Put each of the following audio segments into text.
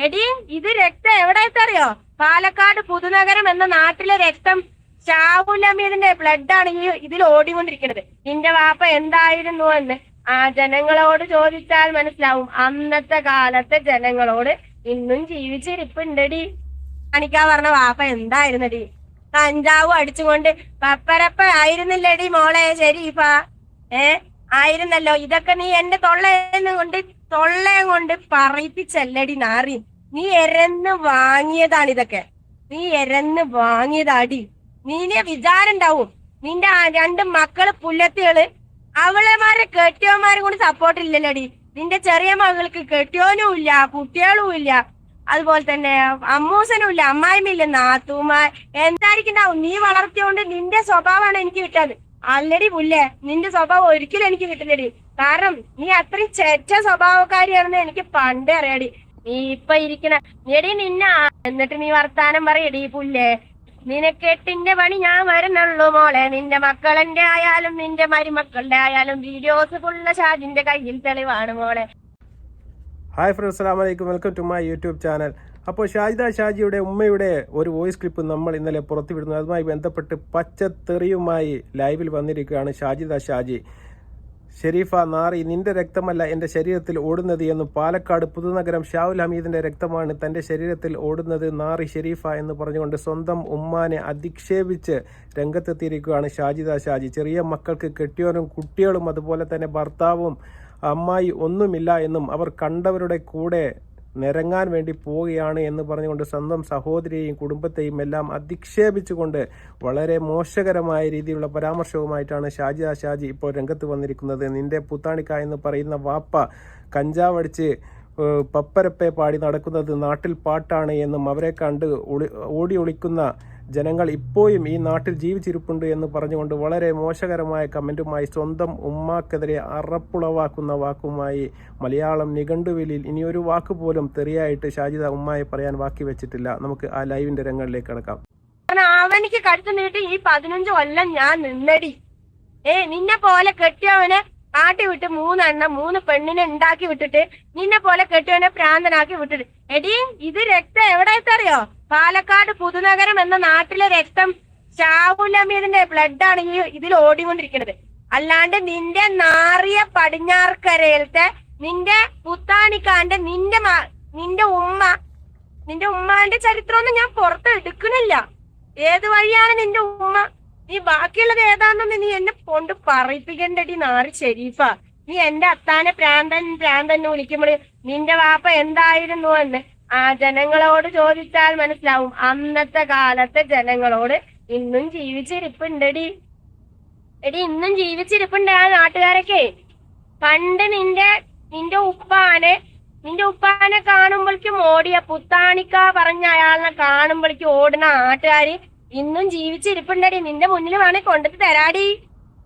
എടി ഇത് രക്തം എവിടെത്തറിയോ? പാലക്കാട് പുതുനഗരം എന്ന നാട്ടിലെ രക്തം ഷാഹുൽ ഹമീദിന്റെ ബ്ലഡാണ് ഈ ഇതിൽ ഓടിക്കൊണ്ടിരിക്കുന്നത്. നിന്റെ വാപ്പ എന്തായിരുന്നു എന്ന് ആ ജനങ്ങളോട് ചോദിച്ചാൽ മനസ്സിലാവും. അന്നത്തെ കാലത്തെ ജനങ്ങളോട് ഇന്നും ജീവിച്ചിരിപ്പുണ്ടടി. കാണിക്കാ പറഞ്ഞ വാപ്പ എന്തായിരുന്നടി? കഞ്ചാവ് അടിച്ചുകൊണ്ട് പപ്പരപ്പ ആയിരുന്നില്ലടി മോളെ ഷെരീഫ. ആയിരുന്നല്ലോ. ഇതൊക്കെ നീ എന്റെ തൊള്ളയും കൊണ്ട് പറയിപ്പിച്ചല്ലടി നാറി. നീ എരന്ന് വാങ്ങിയതാണ് ഇതൊക്കെ. നീ എരന്ന് വാങ്ങിയതാടി. നീനെ വിചാരം ഉണ്ടാവും നിന്റെ രണ്ട് മക്കള് പുല്ലത്തികള് അവളമാരെ കെട്ടിയോന്മാരും കൂടി സപ്പോർട്ട് ഇല്ലല്ലോടി. നിന്റെ ചെറിയ മകൾക്ക് കെട്ടിയോനും ഇല്ല, കുട്ടികളും ഇല്ല, അതുപോലെ തന്നെ അമ്മൂസനും ഇല്ല, അമ്മായിമില്ല, നാത്തൂമാർ എന്തായിരിക്കുണ്ടാവും. നീ വളർത്തിയോണ്ട് നിന്റെ സ്വഭാവമാണ് എനിക്ക് കിട്ടാത്. ആൾറെഡി പുല്ലേ നിന്റെ സ്വഭാവം ഒരിക്കലും എനിക്ക് കിട്ടില്ലടി. കാരണം നീ അത്രയും ചെറ്റ സ്വഭാവക്കാരിയാണെന്ന് എനിക്ക് പണ്ടേ അറിയാടി. നീ ഇപ്പൊ ഇരിക്കണ എടി നിന്നെ എന്നിട്ട് നീ വർത്താനം പറയടി പുല്ലേ. നിനക്കെട്ടിന്റെ പണി ഞാൻ വരുന്നുള്ളൂ മോളെ. നിന്റെ മക്കളെന്റെ ആയാലും നിന്റെ മരുമക്കളുടെ ആയാലും വീഡിയോസ് ഫുള്ള് ഷാജിന്റെ കയ്യിൽ തെളിവാണ് മോളെ. ഹായ് ഫ്രണ്ട്സ്, അസ്സലാമു അലൈക്കും. Welcome to my YouTube channel. അപ്പോൾ ഷാജിയുടെ ഉമ്മയുടെ ഒരു വോയിസ് ക്ലിപ്പ് നമ്മൾ ഇന്നലെ പുറത്തുവിടുന്നു. അതുമായി ബന്ധപ്പെട്ട് പച്ചത്തെറിയുമായി ലൈവിൽ വന്നിരിക്കുകയാണ് ഷാജി. ഷെരീഫ നാറി, നിന്റെ രക്തമല്ല എൻ്റെ ശരീരത്തിൽ ഓടുന്നത് എന്നും പാലക്കാട് പുതുനഗരം ഷാഹുൽ ഹമീദിന്റെ രക്തമാണ് തൻ്റെ ശരീരത്തിൽ ഓടുന്നത് നാറി ഷെരീഫ എന്ന് പറഞ്ഞുകൊണ്ട് സ്വന്തം ഉമ്മാനെ അധിക്ഷേപിച്ച് രംഗത്തെത്തിയിരിക്കുകയാണ് ഷാജി. ചെറിയ മക്കൾക്ക് കെട്ടിയോനും കുട്ടികളും അതുപോലെ തന്നെ ഭർത്താവും അമ്മായി ഒന്നുമില്ല എന്നും അവർ കണ്ടവരുടെ കൂടെ നിരങ്ങാൻ വേണ്ടി പോവുകയാണ് എന്ന് പറഞ്ഞുകൊണ്ട് സ്വന്തം സഹോദരിയെയും കുടുംബത്തെയും എല്ലാം അധിക്ഷേപിച്ചുകൊണ്ട് വളരെ മോശകരമായ രീതിയിലുള്ള പരാമർശവുമായിട്ടാണ് ഷാജി ഇപ്പോൾ രംഗത്ത് വന്നിരിക്കുന്നത്. നിന്റെ പുത്താണിക്ക എന്ന് പറയുന്ന വാപ്പ കഞ്ചാവടിച്ച് പപ്പരപ്പെ പാടി നടക്കുന്നത് നാട്ടിൽ പാട്ടാണ് എന്നും അവരെ കണ്ട് ഓടി ഒളിക്കുന്ന ജനങ്ങൾ ഇപ്പോഴും ഈ നാട്ടിൽ ജീവിച്ചിരിപ്പുണ്ട് എന്ന് പറഞ്ഞുകൊണ്ട് വളരെ മോശകരമായ കമൻറ്റുമായി സ്വന്തം ഉമ്മാക്കെതിരെ അറപ്പുളവാക്കുന്ന വാക്കുമായി മലയാളം നിഘണ്ടുവിലിൽ ഇനിയൊരു വാക്ക് പോലും തെറിയായിട്ട് ഷാജിദ ഉമ്മായി പറയാൻ ബാക്കി വെച്ചിട്ടില്ല. നമുക്ക് ആ ലൈവിന്റെ രംഗങ്ങളിലേക്ക് കിടക്കാം. അവനിക്ക് കടുത്ത് നീട്ടി ഈ 15 കൊല്ലം ഞാൻ നിന്നടി. നിന്നെ പോലെ കെട്ടിയവനെ കാട്ടി വിട്ട് 3 പെണ്ണിനെ ഉണ്ടാക്കി വിട്ടിട്ട് നിന്നെ പോലെ കെട്ടിയവനെ പ്രാന്തനാക്കി വിട്ടിട്ട് എടി ഇത് രക്തം എവിടെത്തറിയോ? പാലക്കാട് പുതുനഗരം എന്ന നാട്ടിലെ രക്തം ഷാഹുൽ ഹമീദിന്റെ ബ്ലഡാണ് ഈ ഇതിൽ ഓടിക്കൊണ്ടിരിക്കുന്നത്. അല്ലാണ്ട് നിന്റെ നാറിയ പടിഞ്ഞാറക്കരയിലത്തെ നിന്റെ പുത്താണിക്കാന്റെ നിന്റെ ഉമ്മാന്റെ ചരിത്രമൊന്നും ഞാൻ പുറത്ത് എടുക്കണില്ല. ഏത് വഴിയാണ് നിന്റെ ഉമ്മ? നീ ബാക്കിയുള്ളത് ഏതാണെന്ന് നീ എന്നെ കൊണ്ട് പറയിപ്പിക്കണ്ടടി നാറി ഷെരീഫ. നീ എന്റെ അത്താനെ പ്രാന്തൻ വിളിക്കുമ്പോൾ നിന്റെ വാപ്പ എന്തായിരുന്നു എന്ന് ആ ജനങ്ങളോട് ചോദിച്ചാൽ മനസ്സിലാവും. അന്നത്തെ കാലത്തെ ജനങ്ങളോട് ഇന്നും ജീവിച്ചിരിപ്പുണ്ടടി. ഇന്നും ജീവിച്ചിരിപ്പുണ്ട് ആ നാട്ടുകാരൊക്കെ. പണ്ട് നിന്റെ ഉപ്പാനെ കാണുമ്പോഴേക്കും ഓടിയ പുത്താണിക്ക പറഞ്ഞ അയാളിനെ കാണുമ്പോഴേക്കും ഓടുന്ന നാട്ടുകാര് ഇന്നും ജീവിച്ചിരിപ്പുണ്ടടി. നിന്റെ മുന്നിൽ വേണേ കൊണ്ടിട്ട് തരാടി.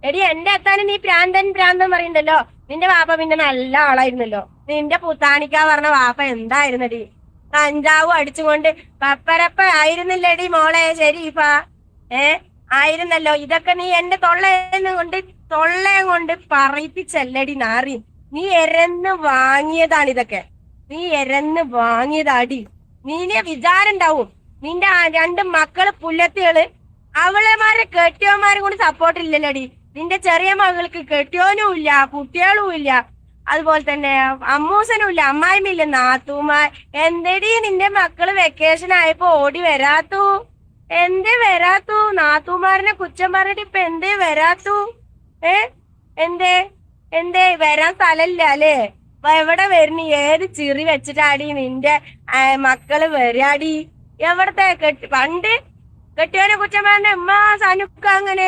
എടി എന്റെ അത്താന് നീ പ്രാന്തൻ പറയണ്ടല്ലോ. നിന്റെ വാപ്പ പിന്നെ നല്ല ആളായിരുന്നല്ലോ. നിന്റെ പുത്താണിക്ക പറഞ്ഞ വാപ്പ എന്തായിരുന്നടി? കഞ്ചാവ് അടിച്ചുകൊണ്ട് പപ്പരപ്പ ആയിരുന്നില്ലടി മോളെ ഷെരീഫ. ആയിരുന്നല്ലോ. ഇതൊക്കെ നീ എന്റെ തൊള്ളയും കൊണ്ട് പറയിപ്പിച്ചല്ലടി നാറി. നീ എരന്ന് വാങ്ങിയതാണ് ഇതൊക്കെ. നീ എരന്ന് വാങ്ങിയതാടി. നീനെ വിചാരം ഉണ്ടാവും നിന്റെ രണ്ട് മക്കള് പുല്ലത്തികള് അവളമാരെ കെട്ടിയോന്മാരും കൂടി സപ്പോർട്ട് ഇല്ലല്ലോടി. നിന്റെ ചെറിയ മകൾക്ക് കെട്ടിയോനും ഇല്ല, കുട്ടികളും ഇല്ല, അതുപോലെ തന്നെ അമ്മൂസനും ഇല്ല, അമ്മായിമില്ല, നാത്തൂമാർ എന്തേടി നിന്റെ മക്കള് വെക്കേഷൻ ആയപ്പോ ഓടി വരാത്തു? എന്തേ വരാത്തു? നാത്തൂമാരനെ കുറ്റം പറഞ്ഞിട്ട് ഇപ്പൊ എന്തേ വരാത്തു? എന്തേ വരാൻ സ്ഥലമില്ല അല്ലേ? എവിടെ വരുന്നു? ഏത് ചിറി വെച്ചിട്ടാടി നിന്റെ മക്കള് വരാടി? എവിടത്തെ പണ്ട് കെട്ടിയോനെ കുറ്റം പറഞ്ഞ ഉമ്മ സനുക്ക അങ്ങനെ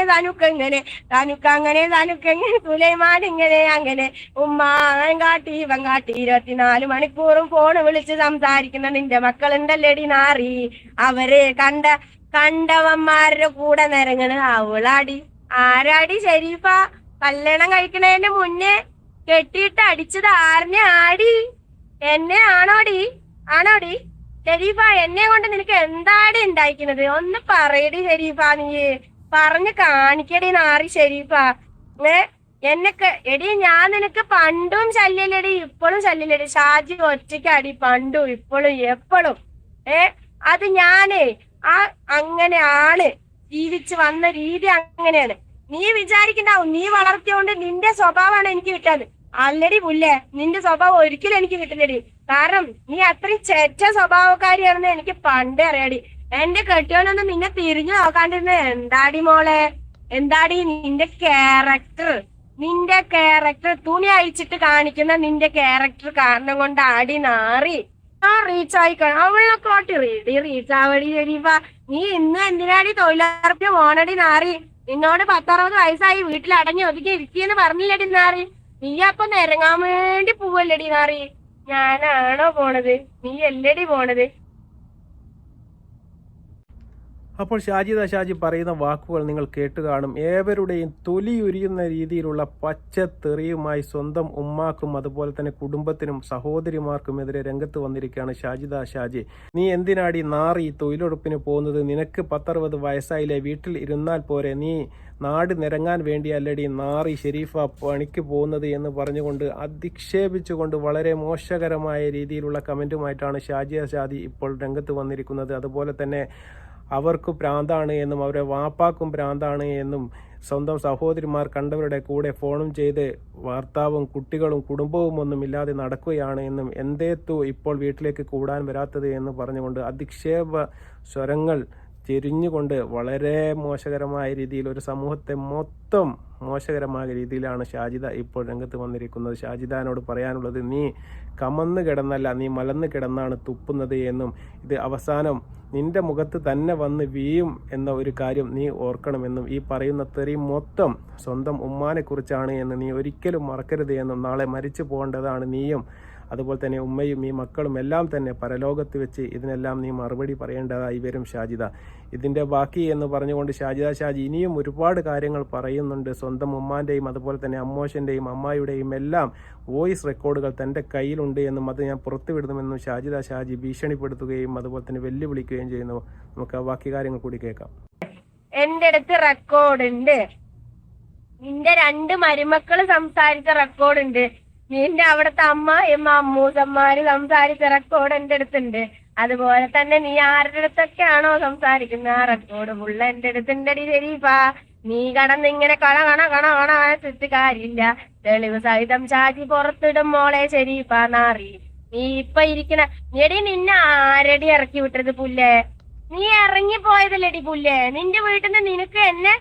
സുലൈമാൻ ഇങ്ങനെ അങ്ങനെ ഉമ്മ അവൻ കാട്ടി ഇവൻ കാട്ടി 24 മണിക്കൂറും ഫോണ് വിളിച്ച് സംസാരിക്കുന്ന നിന്റെ മക്കളുണ്ടല്ലേടി നാറി. അവര് കണ്ടവന്മാരുടെ കൂടെ നിരങ്ങണ അവളാടി. ആരാടി ഷെരീഫ? കല്യാണം കഴിക്കണതിന് മുന്നേ കെട്ടിയിട്ട് അടിച്ചത് ആറിനെ ആടി? എന്നെ ആണോടി ഷെരീഫ? എന്നെ കൊണ്ട് നിനക്ക് എന്താടി ഉണ്ടായിരിക്കുന്നത്? ഒന്ന് പറയടി ഷെരീഫ. നീ പറഞ്ഞ് കാണിക്കടി നാറി ഷെരീഫ. എടി ഞാൻ നിനക്ക് പണ്ടും ശല്യല്ലടി ഇപ്പോഴും ശല്യല്ലടി. ഷാജി ഒറ്റയ്ക്കടി പണ്ടും ഇപ്പോഴും എപ്പോഴും. അത് ഞാനേ അങ്ങനെയാണ് ജീവിച്ചു വന്ന രീതി അങ്ങനെയാണ്. നീ വിചാരിക്കണ്ടാവും നീ വളർത്തിയോണ്ട് നിന്റെ സ്വഭാവമാണ് എനിക്ക് കിട്ടാത്. അല്ലടി പുല്ലേ, നിന്റെ സ്വഭാവം ഒരിക്കലും എനിക്ക് കിട്ടില്ലടി. കാരണം നീ അത്രയും ചെറ്റ സ്വഭാവക്കാരിയാണെന്ന് എനിക്ക് പണ്ടേ അറിയാടി. എന്റെ കെട്ടിയോനൊന്നും നിന്നെ തിരിഞ്ഞു നോക്കാണ്ടിരുന്ന എന്താടി മോളെ, എന്താടി നിന്റെ ക്യാരക്ടർ തുണി അയച്ചിട്ട് കാണിക്കുന്ന നിന്റെ ക്യാരക്ടർ കാരണം കൊണ്ട് ആടി നാറി റീച്ച് ആയിക്കണം. അവളെ കോട്ടി റീച്ച് ആവടി ശരിപ്പാ. നീ ഇന്ന് എന്തിനാടി തൊഴിലുറപ്പിന് പോണടി നാറി? നിന്നോട് 10-60 വയസ്സായി വീട്ടിൽ അടങ്ങി ഒതുക്കി ഇരിക്കിയെന്ന് പറഞ്ഞില്ലടി നാറി. നീ അപ്പൊ നിരങ്ങാൻ വേണ്ടി പോവല്ലടി നാറി. ഞാനാണോ പോണത്? നീ അല്ലടി പോണത്. അപ്പോൾ ഷാജി പറയുന്ന വാക്കുകൾ നിങ്ങൾ കേട്ടു കാണും. ഏവരുടെയും തൊലിയുരിയുന്ന രീതിയിലുള്ള പച്ചത്തെറിയുമായി സ്വന്തം ഉമ്മാക്കും അതുപോലെ തന്നെ കുടുംബത്തിനും സഹോദരിമാർക്കുമെതിരെ രംഗത്ത് വന്നിരിക്കുകയാണ് ഷാജി. നീ എന്തിനാടി നാറി തൊഴിലുറപ്പിന് പോകുന്നത്? നിനക്ക് 10-60 വയസ്സായില്ലേ? വീട്ടിൽ ഇരുന്നാൽ പോരെ? നീ നാട് നിരങ്ങാൻ വേണ്ടിയല്ലടി നാറി ഷെരീഫ പണിക്ക് പോകുന്നത് എന്ന് പറഞ്ഞുകൊണ്ട് അധിക്ഷേപിച്ചുകൊണ്ട് വളരെ മോശകരമായ രീതിയിലുള്ള കമൻറ്റുമായിട്ടാണ് ഷാജി ഇപ്പോൾ രംഗത്ത് വന്നിരിക്കുന്നത്. അതുപോലെ തന്നെ അവർക്ക് ഭ്രാന്താണ് എന്നും അവരുടെ വാപ്പാക്കും ഭ്രാന്താണ് എന്നും സ്വന്തം സഹോദരിമാർ കണ്ടവരുടെ കൂടെ ഫോണും ചെയ്ത് ഭർത്താവും കുട്ടികളും കുടുംബവും ഒന്നും ഇല്ലാതെ നടക്കുകയാണ് എന്നും എന്തേത്തു ഇപ്പോൾ വീട്ടിലേക്ക് കൂടാൻ വരാത്തത് എന്ന് പറഞ്ഞുകൊണ്ട് അധിക്ഷേപ സ്വരങ്ങൾ ചെരിഞ്ഞുകൊണ്ട് വളരെ മോശകരമായ രീതിയിൽ ഒരു സമൂഹത്തെ മൊത്തം മോശകരമായ രീതിയിലാണ് ഷാജിദ ഇപ്പോൾ രംഗത്ത് വന്നിരിക്കുന്നത്. ഷാജിദാനോട് പറയാനുള്ളത്, നീ കമന്ന് കിടന്നല്ല, നീ മലന്ന് കിടന്നാണ് തുപ്പുന്നത് എന്നും ഇത് അവസാനം നിന്റെ മുഖത്ത് തന്നെ വന്ന് വീയും എന്ന ഒരു കാര്യം നീ ഓർക്കണമെന്നും ഈ പറയുന്ന തെറി മൊത്തം സ്വന്തം ഉമ്മാനെ കുറിച്ചാണ് എന്ന് നീ ഒരിക്കലും മറക്കരുത് എന്നും നാളെ മരിച്ചു പോകേണ്ടതാണ് നീയും അതുപോലെ തന്നെ ഉമ്മയും ഈ മക്കളും എല്ലാം തന്നെ പരലോകത്ത് വെച്ച് ഇതിനെല്ലാം നീ മറുപടി പറയേണ്ടതായി വരും ഷാജിദ. ഇതിൻ്റെ ബാക്കി എന്ന് പറഞ്ഞുകൊണ്ട് ഷാജി ഇനിയും ഒരുപാട് കാര്യങ്ങൾ പറയുന്നുണ്ട്. സ്വന്തം ഉമ്മാൻ്റെയും അതുപോലെ തന്നെ അമ്മോശൻ്റെയും അമ്മായിയുടെയും എല്ലാം വോയിസ് റെക്കോർഡുകൾ തൻ്റെ കയ്യിലുണ്ട് എന്നും അത് ഞാൻ പുറത്തുവിടുന്നുമെന്നും ഷാജി ഭീഷണിപ്പെടുത്തുകയും അതുപോലെ തന്നെ വെല്ലുവിളിക്കുകയും ചെയ്യുന്നു. നമുക്ക് ആ ബാക്കി കാര്യങ്ങൾ കൂടി കേൾക്കാം. എന്റെ അടുത്ത് റെക്കോർഡുണ്ട്, നിന്റെ 2 മരുമക്കള് സംസാരിച്ച റെക്കോർഡുണ്ട്, നിന്റെ അവിടുത്തെ അമ്മൂസന്മാര് സംസാരിച്ച റെക്കോർഡ് എന്റെ അടുത്തുണ്ട്. അതുപോലെ തന്നെ നീ ആരുടെ അടുത്തൊക്കെയാണോ സംസാരിക്കുന്ന ആ റെക്കോർഡ് ഫുള്ള് എന്റെ അടുത്തുണ്ടടി ശരീഫാ. നീ കടന്നിങ്ങനെ കണ ചുറ്റി കാര്യമില്ല. തെളിവ് സഹിതം ഷാജി പുറത്തിടും മോളെ ശരീഫാ നാറി. നീ ഇപ്പൊ ഇരിക്കണ എടി, നിന്നെ ആരടി ഇറക്കി വിട്ടത് പുല്ലേ? നീ ഇറങ്ങിപ്പോയതല്ലടി പുല്ലേ. നിന്റെ വീട്ടിൽ നിന്ന് നിനക്ക് എന്നെ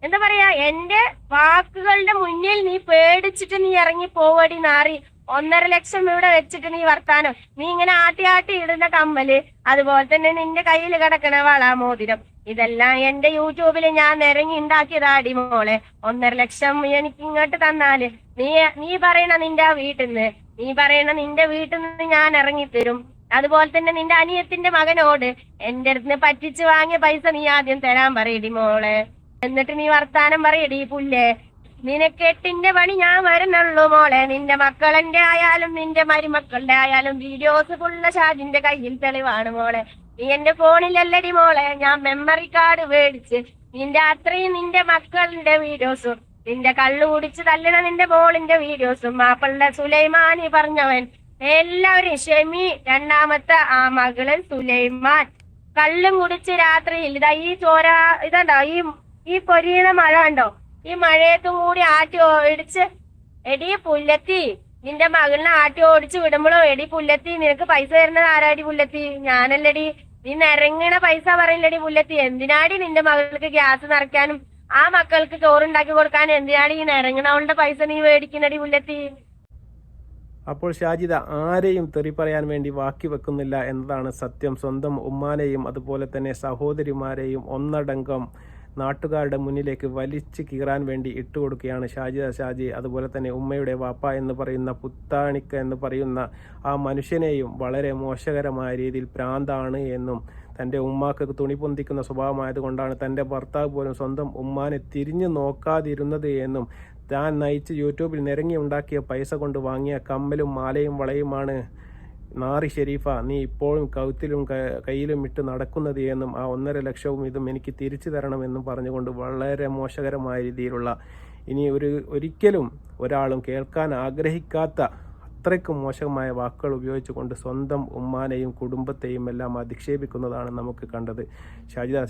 എന്താ പറയാ, എന്റെ വാക്കുകളുടെ മുന്നിൽ നീ പേടിച്ചിട്ട് നീ ഇറങ്ങി പോവടി നാറി. 1.5 ലക്ഷം ഇവിടെ വെച്ചിട്ട് നീ വർത്താനം, നീ ഇങ്ങനെ ആട്ടി ഇടുന്ന കമ്മല്, അതുപോലെ തന്നെ നിന്റെ കയ്യിൽ കിടക്കണ വള മോതിരം, ഇതെല്ലാം എന്റെ യൂട്യൂബിൽ ഞാൻ ഇറങ്ങി ഉണ്ടാക്കിയതാടി മോളെ. 1.5 ലക്ഷം എനിക്ക് ഇങ്ങോട്ട് തന്നാല് നീ പറയണ നിന്റെ വീട്ടിൽ നിന്ന് ഞാൻ ഇറങ്ങിത്തരും. അതുപോലെ തന്നെ നിന്റെ അനിയത്തിന്റെ മകനോട് എന്റെ അടുത്ത് പറ്റിച്ച് വാങ്ങിയ പൈസ നീ ആദ്യം തരാൻ പറയടി മോളെ. എന്നിട്ട് നീ വർത്താനം പറയടി പുല്ലേ. നിനക്ക് 8ന്റെ പണി ഞാൻ വരുന്നുള്ളൂ മോളെ. നിന്റെ മക്കളെന്റെ ആയാലും നിന്റെ മരുമക്കളുടെ ആയാലും വീഡിയോസ് ഫുള്ള് ഷാജിന്റെ കയ്യിൽ തെളിവാണ് മോളെ. നീ എന്റെ ഫോണിലല്ലടി മോളെ ഞാൻ മെമ്മറി കാർഡ് മേടിച്ച് നിന്റെ മക്കളുടെ വീഡിയോസും നിന്റെ കള്ളു കുടിച്ച് തല്ലണ നിന്റെ മോളിന്റെ വീഡിയോസും മാപ്പിളുടെ സുലൈമാനി പറഞ്ഞവൻ എല്ലാവരും ഷെമി 2ാമത്തെ ആ മകള് സുലൈമാൻ കള്ളും കുടിച്ച് രാത്രിയിൽ ഇതാ ഈ പൊരിയുന്ന മഴ ഉണ്ടോ, ഈ മഴയത്തും കൂടി ആട്ടി ഓടിച്ച് എടി പുല്ലത്തി, നിന്റെ മകളിനെ ആട്ടി ഓടിച്ച് വിടുമ്പോഴോ എടി പുല്ലത്തി നിനക്ക് പൈസ തരുന്നത് ആരാടി പുല്ലത്തി? ഞാനല്ലടി. നീ നിരങ്ങണ പൈസ പറയില്ലടി പുല്ലത്തി. എന്തിനാടി നിന്റെ മകൾക്ക് ഗ്യാസ് നിറയ്ക്കാനും ആ മക്കൾക്ക് ചോറുണ്ടാക്കി കൊടുക്കാനും എന്തിനാടി ഈ നിരങ്ങണവളുടെ പൈസ നീ മേടിക്കുന്നടി പുല്ലത്തി? അപ്പോൾ ഷാജിദ ആരെയും തെറി പറയാൻ വേണ്ടി ബാക്കി വെക്കുന്നില്ല എന്നതാണ് സത്യം. സ്വന്തം ഉമ്മാനെയും അതുപോലെ തന്നെ സഹോദരിമാരെയും ഒന്നടങ്കം നാട്ടുകാരുടെ മുന്നിലേക്ക് വലിച്ചു കീറാൻ വേണ്ടി ഇട്ടുകൊടുക്കുകയാണ് ഷാജി. അതുപോലെ തന്നെ ഉമ്മയുടെ വാപ്പ എന്ന് പറയുന്ന പുത്താണിക്ക എന്ന് പറയുന്ന ആ മനുഷ്യനെയും വളരെ മോശകരമായ രീതിയിൽ ഭ്രാന്താണ് എന്നും തൻ്റെ ഉമ്മാക്ക് തുണി പൊന്തിക്കുന്ന സ്വഭാവമായതുകൊണ്ടാണ് തൻ്റെ ഭർത്താവ് പോലും സ്വന്തം ഉമ്മാനെ തിരിഞ്ഞു നോക്കാതിരുന്നത് എന്നും താൻ നയിച്ച് യൂട്യൂബിൽ നിരങ്ങി ഉണ്ടാക്കിയ പൈസ കൊണ്ട് വാങ്ങിയ കമ്മലും മാലയും വളയുമാണ് നാറി ഷെരീഫ നീ ഇപ്പോഴും കഴുത്തിലും കയ്യിലും ഇട്ട് നടക്കുന്നത് എന്നും ആ 1.5 ലക്ഷവും ഇതും എനിക്ക് തിരിച്ചു തരണമെന്നും പറഞ്ഞുകൊണ്ട് വളരെ മോശകരമായ രീതിയിലുള്ള ഇനി ഒരിക്കലും ഒരാളും കേൾക്കാൻ ആഗ്രഹിക്കാത്ത അത്രയ്ക്കും മോശമായ വാക്കുകൾ ഉപയോഗിച്ചുകൊണ്ട് സ്വന്തം ഉമ്മാനെയും കുടുംബത്തെയും എല്ലാം അധിക്ഷേപിക്കുന്നതാണ് നമുക്ക് കണ്ടത്.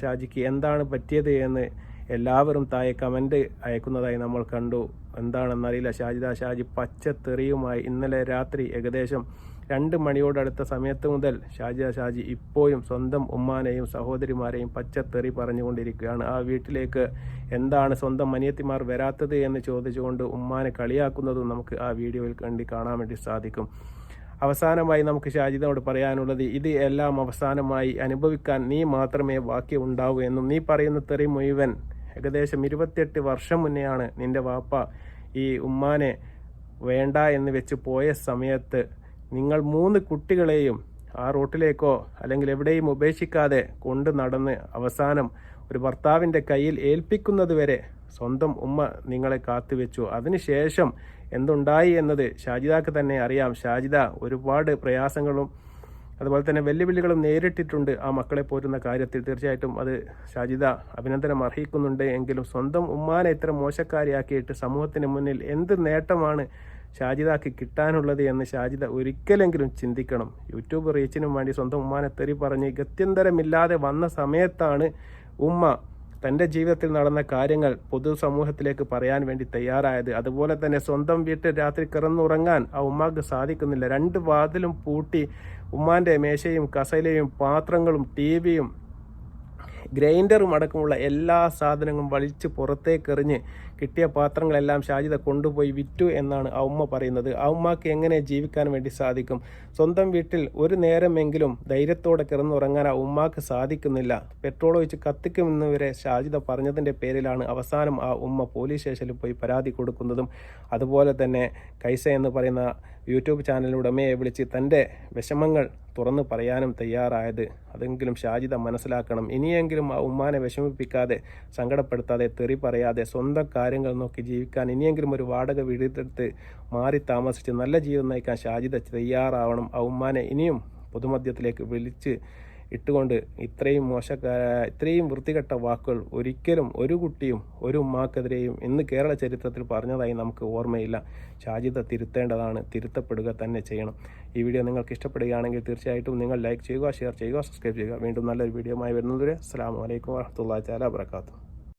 ഷാജിക്ക് എന്താണ് പറ്റിയത് എന്ന് എല്ലാവരും താഴെ കമൻറ്റ് അയക്കുന്നതായി നമ്മൾ കണ്ടു. എന്താണെന്നറിയില്ല. ഷാജി പച്ചത്തെറിയുമായി ഇന്നലെ രാത്രി ഏകദേശം 2 മണിയോടടുത്ത സമയത്ത് മുതൽ ഷാജി ഇപ്പോഴും സ്വന്തം ഉമ്മാനെയും സഹോദരിമാരെയും പച്ചത്തെറി പറഞ്ഞുകൊണ്ടിരിക്കുകയാണ്. ആ വീട്ടിലേക്ക് എന്താണ് സ്വന്തം അനിയത്തിമാർ വരാത്തത് എന്ന് ചോദിച്ചുകൊണ്ട് ഉമ്മാനെ കളിയാക്കുന്നതും നമുക്ക് ആ വീഡിയോയിൽ കാണാൻ വേണ്ടി സാധിക്കും. അവസാനമായി നമുക്ക് ഷാജിദയോട് പറയാനുള്ളത്, ഇത് എല്ലാം അവസാനമായി അനുഭവിക്കാൻ നീ മാത്രമേ ബാക്കി ഉണ്ടാവൂ എന്നും, നീ പറയുന്ന തെറി മുഴുവൻ ഏകദേശം 28 വർഷം മുന്നെയാണ് നിന്റെ വാപ്പ ഈ ഉമ്മാനെ വേണ്ട എന്ന് വെച്ച് പോയ സമയത്ത് നിങ്ങൾ 3 കുട്ടികളെയും ആ റോട്ടിലേക്കോ അല്ലെങ്കിൽ എവിടെയും ഉപേക്ഷിക്കാതെ കൊണ്ട് നടന്ന് അവസാനം ഒരു ഭർത്താവിൻ്റെ കയ്യിൽ ഏൽപ്പിക്കുന്നത് വരെ സ്വന്തം ഉമ്മ നിങ്ങളെ കാത്തുവെച്ചു. അതിനുശേഷം എന്തുണ്ടായി എന്നത് ഷാജിദക്ക് തന്നെ അറിയാം. ഷാജിദ ഒരുപാട് പ്രയാസങ്ങളും അതുപോലെ തന്നെ വെല്ലുവിളികളും നേരിട്ടിട്ടുണ്ട് ആ മക്കളെ പോറ്റുന്ന കാര്യത്തിൽ. തീർച്ചയായിട്ടും അത് ഷാജിദ അഭിനന്ദനം അർഹിക്കുന്നുണ്ട്. എങ്കിലും സ്വന്തം ഉമ്മാനെ ഇത്ര മോശക്കാരിയാക്കിയിട്ട് സമൂഹത്തിന് മുന്നിൽ എന്ത് നേട്ടമാണ് ഷാജിദക്ക് കിട്ടാനുള്ളത് എന്ന് ഷാജിദ ഒരിക്കലെങ്കിലും ചിന്തിക്കണം. യൂട്യൂബ് റീച്ചിനും വേണ്ടി സ്വന്തം ഉമ്മാനെ തെറി പറഞ്ഞ് ഗത്യന്തരമില്ലാതെ വന്ന സമയത്താണ് ഉമ്മ തൻ്റെ ജീവിതത്തിൽ നടന്ന കാര്യങ്ങൾ പൊതുസമൂഹത്തിലേക്ക് പറയാൻ വേണ്ടി തയ്യാറായത്. അതുപോലെ തന്നെ സ്വന്തം വീട്ടിൽ രാത്രി കിടന്നുറങ്ങാൻ ആ ഉമ്മാക്ക് സാധിക്കുന്നില്ല. 2 വാതിലും പൂട്ടി ഉമ്മാൻ്റെ മേശയും കസേലയും പാത്രങ്ങളും ടിവിയും ഗ്രൈൻഡറും അടക്കമുള്ള എല്ലാ സാധനങ്ങളും വലിച്ച് പുറത്തേക്കെറിഞ്ഞ് കിട്ടിയ പാത്രങ്ങളെല്ലാം ഷാജിദ കൊണ്ടുപോയി വിറ്റു എന്നാണ് ആ ഉമ്മ പറയുന്നത്. ആ ഉമ്മക്ക് എങ്ങനെ ജീവിക്കാൻ വേണ്ടി സാധിക്കും? സ്വന്തം വീട്ടിൽ ഒരു നേരമെങ്കിലും ധൈര്യത്തോടെ കിടന്നുറങ്ങാൻ ആ ഉമ്മാക്ക് സാധിക്കുന്നില്ല. പെട്രോൾ ഒഴിച്ച് കത്തിക്കുമെന്ന് വരെ ഷാജിദ പറഞ്ഞതിൻ്റെ പേരിലാണ് അവസാനം ആ ഉമ്മ പോലീസ് സ്റ്റേഷനിൽ പോയി പരാതി കൊടുക്കുന്നതും അതുപോലെ തന്നെ കൈസ എന്ന് പറയുന്ന യൂട്യൂബ് ചാനൽ ഉടമയെ വിളിച്ച് തൻ്റെ വിഷമങ്ങൾ തുറന്നു പറയാനും തയ്യാറായത്. അതെങ്കിലും ഷാജിദ മനസ്സിലാക്കണം. ഇനിയെങ്കിലും ആ ഉമ്മാനെ വിഷമിപ്പിക്കാതെ സങ്കടപ്പെടുത്താതെ തെറി പറയാതെ സ്വന്തം കാര്യങ്ങൾ നോക്കി ജീവിക്കാൻ ഇനിയെങ്കിലും ഒരു വാടക വീടെടുത്ത് മാറി താമസിച്ച് നല്ല ജീവിതം നയിക്കാൻ ഷാജിദ തയ്യാറാവണം. ആ ഉമ്മാനെ ഇനിയും പൊതുമധ്യത്തിലേക്ക് വിളിച്ച് ഇട്ടുകൊണ്ട് ഇത്രയും വൃത്തികെട്ട വാക്കുകൾ ഒരിക്കലും ഒരു കുട്ടിയും ഒരു ഉമ്മാക്കെതിരെയും ഇന്ന് കേരള ചരിത്രത്തിൽ പറഞ്ഞതായി നമുക്ക് ഓർമ്മയില്ല. ഷാജിദ തിരുത്തേണ്ടതാണ്, തിരുത്തപ്പെടുക തന്നെ ചെയ്യണം. ഈ വീഡിയോ നിങ്ങൾക്ക് ഇഷ്ടപ്പെടുകയാണെങ്കിൽ തീർച്ചയായിട്ടും നിങ്ങൾ ലൈക്ക് ചെയ്യുക, ഷെയർ ചെയ്യുക, സബ്സ്ക്രൈബ് ചെയ്യുക. വീണ്ടും നല്ലൊരു വീഡിയോയുമായി വരുന്നതുവരെ അസ്സലാമു അലൈക്കും വറഹ്മത്തുള്ളാഹി തആല വബറകാതുഹു.